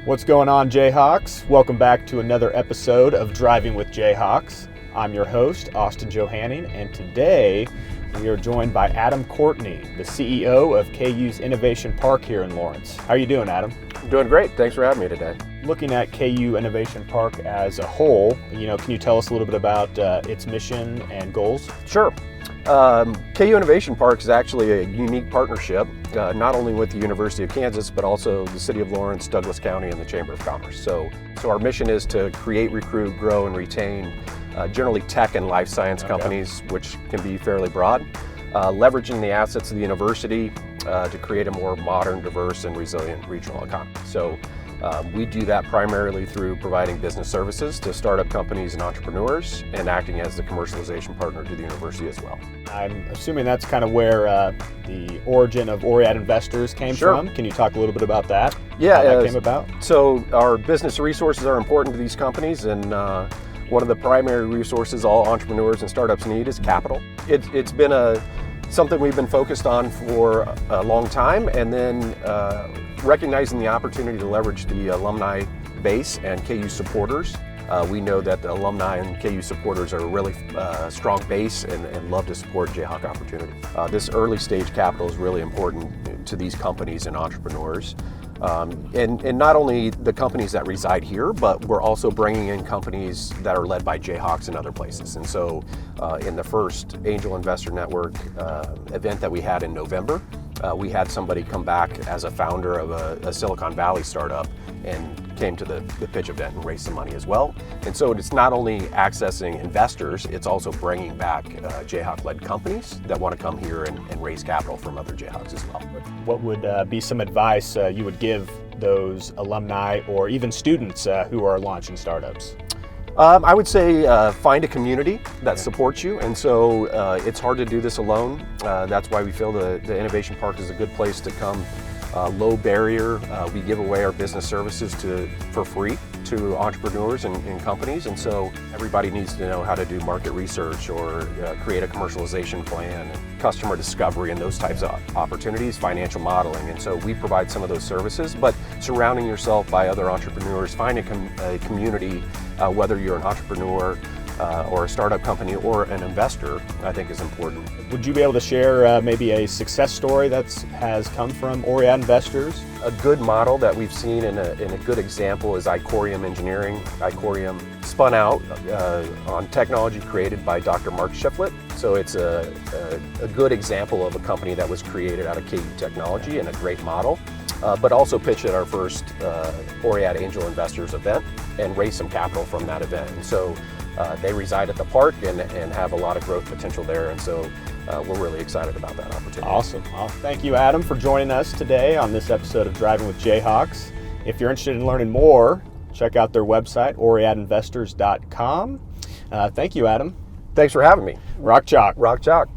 What's going on, Jayhawks? Welcome back to another episode of Driving with Jayhawks. I'm your host, Austin Johanning, and today we are joined by Adam Courtney, the CEO of KU's Innovation Park here in Lawrence. How are you doing, Adam? I'm doing great. Thanks for having me today. Looking at KU Innovation Park as a whole, can you tell us a little bit about its mission and goals? Sure. KU Innovation Park is actually a unique partnership, not only with the University of Kansas, but also the City of Lawrence, Douglas County, and the Chamber of Commerce. So our mission is to create, recruit, grow, and retain generally tech and life science companies, which can be fairly broad, leveraging the assets of the university to create a more modern, diverse, and resilient regional economy. So we do that primarily through providing business services to startup companies and entrepreneurs and acting as the commercialization partner to the university as well. I'm assuming that's kind of where the origin of Oread Investors came from. Can you talk a little bit about that? Yeah. How that came about? So our business resources are important to these companies, and one of the primary resources all entrepreneurs and startups need is capital. It's been something we've been focused on for a long time, and then recognizing the opportunity to leverage the alumni base and KU supporters. We know that the alumni and KU supporters are a really strong base and love to support Jayhawk opportunities. This early stage capital is really important to these companies and entrepreneurs. And not only the companies that reside here, but we're also bringing in companies that are led by Jayhawks in other places. And so in the first Angel Investor Network event that we had in November, we had somebody come back as a founder of a Silicon Valley startup and came to the pitch event and raised some money as well. And so it's not only accessing investors, it's also bringing back Jayhawk-led companies that want to come here and raise capital from other Jayhawks as well. What would be some advice you would give those alumni or even students who are launching startups? I would say find a community that supports you, and so it's hard to do this alone. That's why we feel the Innovation Park is a good place to come. Low barrier. We give away our business services for free to entrepreneurs and companies, and so everybody needs to know how to do market research or create a commercialization plan, customer discovery, and those types of opportunities, financial modeling. And so we provide some of those services, but surrounding yourself by other entrepreneurs, find a community, whether you're an entrepreneur or a startup company or an investor, I think is important. Would you be able to share maybe a success story that has come from Oread Investors? A good model that we've seen and a good example is Icorium Engineering. Icorium spun out on technology created by Dr. Mark Shiflett. So it's a good example of a company that was created out of KU technology and a great model. But also pitched at our first Oread Angel Investors event and raised some capital from that event. And so they reside at the park and have a lot of growth potential there. And so we're really excited about that opportunity. Awesome. Well, thank you, Adam, for joining us today on this episode of Driving with Jayhawks. If you're interested in learning more, check out their website, oreadinvestors.com. Thank you, Adam. Thanks for having me. Rock chalk. Rock chalk.